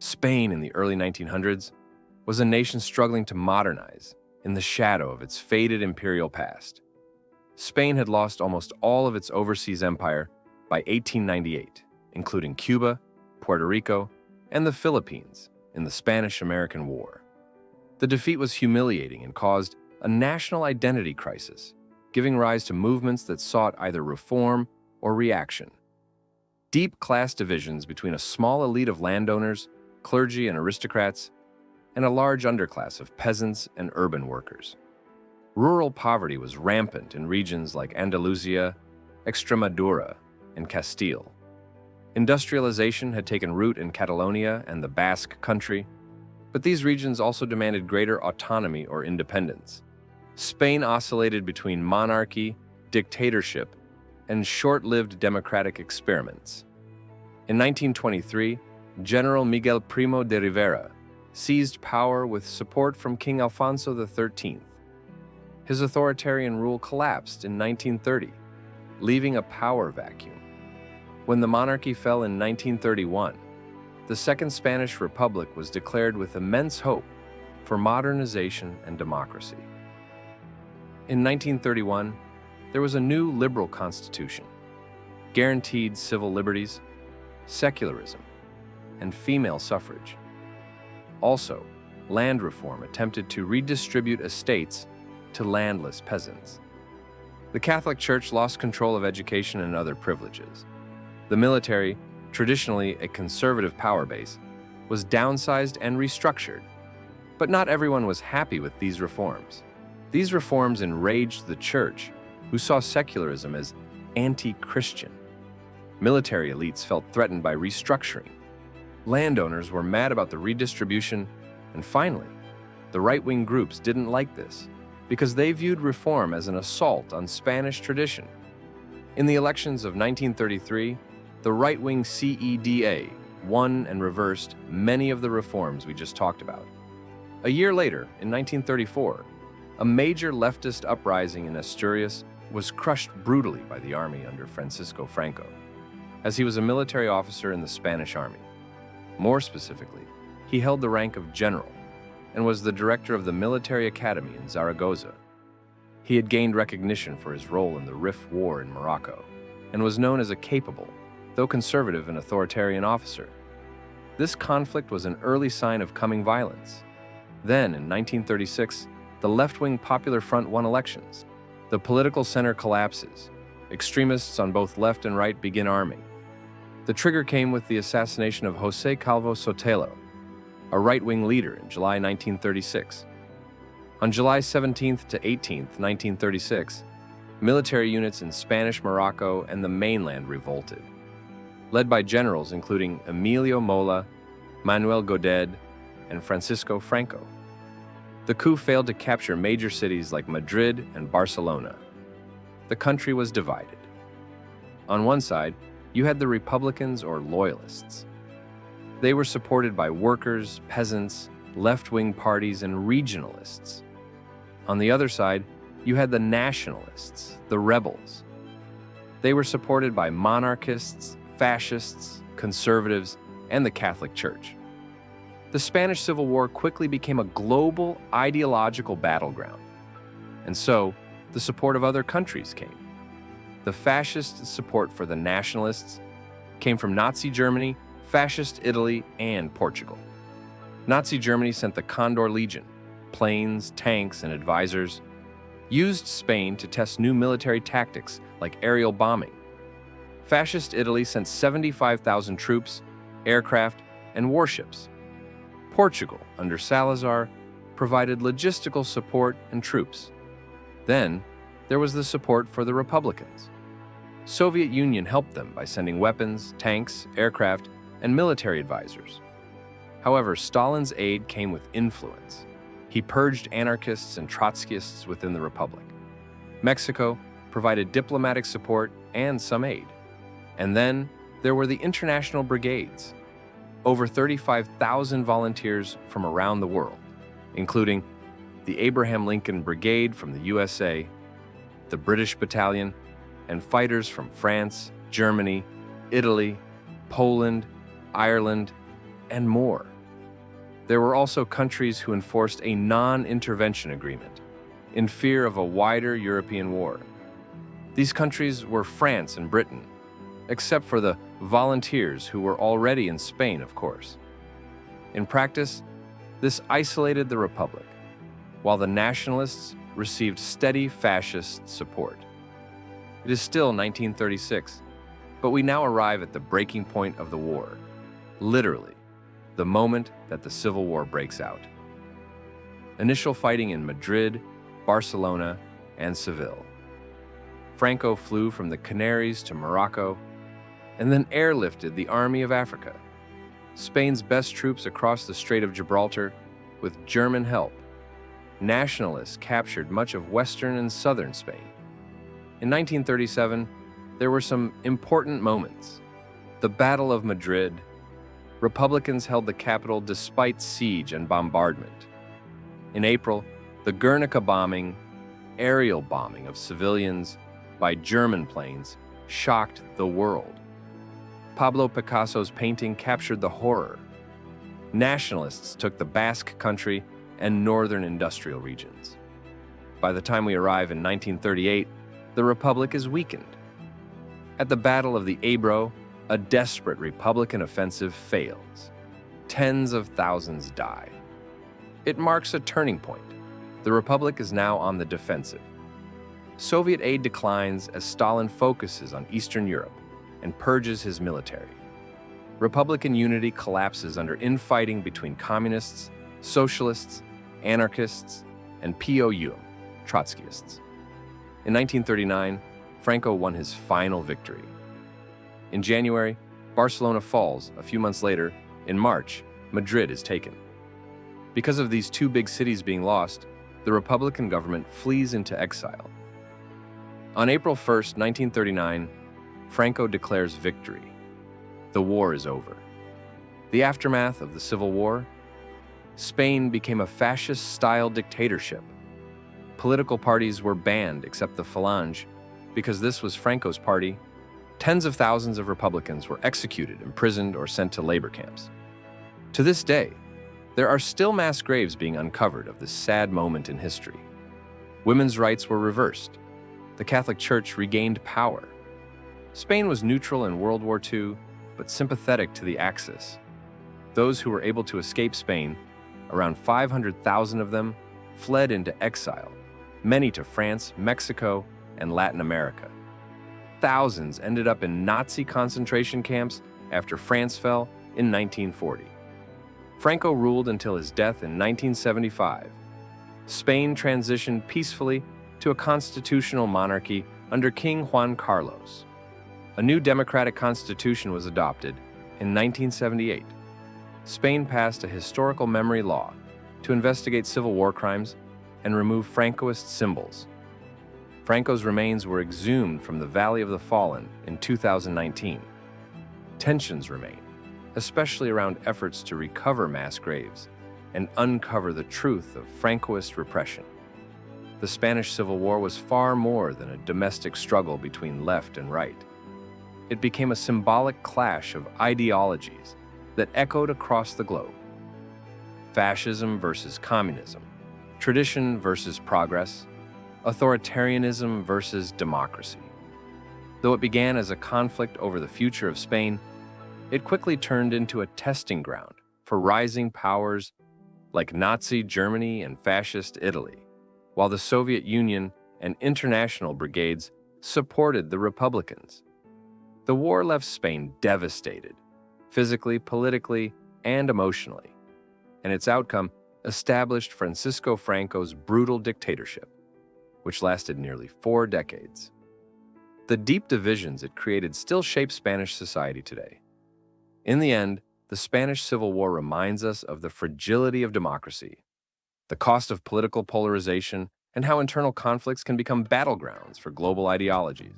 Spain in the early 1900s was a nation struggling to modernize in the shadow of its faded imperial past. Spain had lost almost all of its overseas empire by 1898, including Cuba, Puerto Rico, and the Philippines in the Spanish-American War. The defeat was humiliating and caused a national identity crisis, giving rise to movements that sought either reform or reaction. Deep class divisions between a small elite of landowners, clergy, and aristocrats, and a large underclass of peasants and urban workers. Rural poverty was rampant in regions like Andalusia, Extremadura, and Castile. Industrialization had taken root in Catalonia and the Basque Country, but these regions also demanded greater autonomy or independence. Spain oscillated between monarchy, dictatorship, and short-lived democratic experiments. In 1923, General Miguel Primo de Rivera seized power with support from King Alfonso XIII. His authoritarian rule collapsed in 1930, leaving a power vacuum. When the monarchy fell in 1931, the Second Spanish Republic was declared with immense hope for modernization and democracy. In 1931, there was a new liberal constitution, guaranteed civil liberties, secularism, and female suffrage. Also, land reform attempted to redistribute estates to landless peasants. The Catholic Church lost control of education and other privileges. The military, traditionally a conservative power base, was downsized and restructured. But not everyone was happy with these reforms. These reforms enraged the Church, who saw secularism as anti-Christian. Military elites felt threatened by restructuring. Landowners were mad about the redistribution, and finally, the right-wing groups didn't like this because they viewed reform as an assault on Spanish tradition. In the elections of 1933, the right-wing CEDA won and reversed many of the reforms we just talked about. A year later, in 1934, a major leftist uprising in Asturias was crushed brutally by the army under Francisco Franco, as he was a military officer in the Spanish army. More specifically, he held the rank of general and was the director of the military academy in Zaragoza. He had gained recognition for his role in the Rif War in Morocco and was known as a capable, though conservative and authoritarian officer. This conflict was an early sign of coming violence. Then, in 1936, the left-wing Popular Front won elections. The political center collapses. Extremists on both left and right begin arming. The trigger came with the assassination of José Calvo Sotelo, a right-wing leader, in July 1936. On July 17th to 18th, 1936, military units in Spanish Morocco and the mainland revolted, led by generals including Emilio Mola, Manuel Goded, and Francisco Franco. The coup failed to capture major cities like Madrid and Barcelona. The country was divided. On one side, you had the Republicans or Loyalists. They were supported by workers, peasants, left-wing parties, and regionalists. On the other side, you had the Nationalists, the rebels. They were supported by monarchists, fascists, conservatives, and the Catholic Church. The Spanish Civil War quickly became a global ideological battleground, and so the support of other countries came. The fascist support for the nationalists came from Nazi Germany, Fascist Italy, and Portugal. Nazi Germany sent the Condor Legion, planes, tanks, and advisors, used Spain to test new military tactics like aerial bombing. Fascist Italy sent 75,000 troops, aircraft, and warships. Portugal, under Salazar, provided logistical support and troops. Then, there was the support for the Republicans. Soviet Union helped them by sending weapons, tanks, aircraft, and military advisors. However, Stalin's aid came with influence. He purged anarchists and Trotskyists within the Republic. Mexico provided diplomatic support and some aid. And then there were the international brigades, over 35,000 volunteers from around the world, including the Abraham Lincoln Brigade from the USA, the British Battalion, and fighters from France, Germany, Italy, Poland, Ireland, and more. There were also countries who enforced a non-intervention agreement in fear of a wider European war. These countries were France and Britain, except for the volunteers who were already in Spain, of course. In practice, this isolated the Republic, while the nationalists received steady fascist support. It is still 1936, but we now arrive at the breaking point of the war, literally, the moment that the Civil War breaks out. Initial fighting in Madrid, Barcelona, and Seville. Franco flew from the Canaries to Morocco, and then airlifted the Army of Africa, Spain's best troops across the Strait of Gibraltar, with German help. Nationalists captured much of western and southern Spain. In 1937, there were some important moments. The Battle of Madrid. Republicans held the capital despite siege and bombardment. In April, the Guernica bombing, aerial bombing of civilians by German planes, shocked the world. Pablo Picasso's painting captured the horror. Nationalists took the Basque Country and northern industrial regions. By the time we arrive in 1938, the Republic is weakened. At the Battle of the Ebro, a desperate Republican offensive fails. Tens of thousands die. It marks a turning point. The Republic is now on the defensive. Soviet aid declines as Stalin focuses on Eastern Europe and purges his military. Republican unity collapses under infighting between communists, socialists, anarchists, and POUM, Trotskyists. In 1939, Franco won his final victory. In January, Barcelona falls. A few months later, in March, Madrid is taken. Because of these two big cities being lost, the Republican government flees into exile. On April 1, 1939, Franco declares victory. The war is over. The aftermath of the Civil War, Spain became a fascist-style dictatorship. Political parties were banned except the Falange, because this was Franco's party. Tens of thousands of Republicans were executed, imprisoned, or sent to labor camps. To this day, there are still mass graves being uncovered of this sad moment in history. Women's rights were reversed. The Catholic Church regained power. Spain was neutral in World War II, but sympathetic to the Axis. Those who were able to escape Spain, around 500,000 of them, fled into exile, many to France, Mexico, and Latin America. Thousands ended up in Nazi concentration camps after France fell in 1940. Franco ruled until his death in 1975. Spain transitioned peacefully to a constitutional monarchy under King Juan Carlos. A new democratic constitution was adopted in 1978. Spain passed a historical memory law to investigate civil war crimes and remove Francoist symbols. Franco's remains were exhumed from the Valley of the Fallen in 2019. Tensions remain, especially around efforts to recover mass graves and uncover the truth of Francoist repression. The Spanish Civil War was far more than a domestic struggle between left and right. It became a symbolic clash of ideologies that echoed across the globe. Fascism versus communism, tradition versus progress, authoritarianism versus democracy. Though it began as a conflict over the future of Spain, it quickly turned into a testing ground for rising powers like Nazi Germany and Fascist Italy, while the Soviet Union and international brigades supported the Republicans. The war left Spain devastated, physically, politically, and emotionally, and its outcome established Francisco Franco's brutal dictatorship, which lasted nearly 4 decades. The deep divisions it created still shape Spanish society today. In the end, the Spanish Civil War reminds us of the fragility of democracy, the cost of political polarization, and how internal conflicts can become battlegrounds for global ideologies.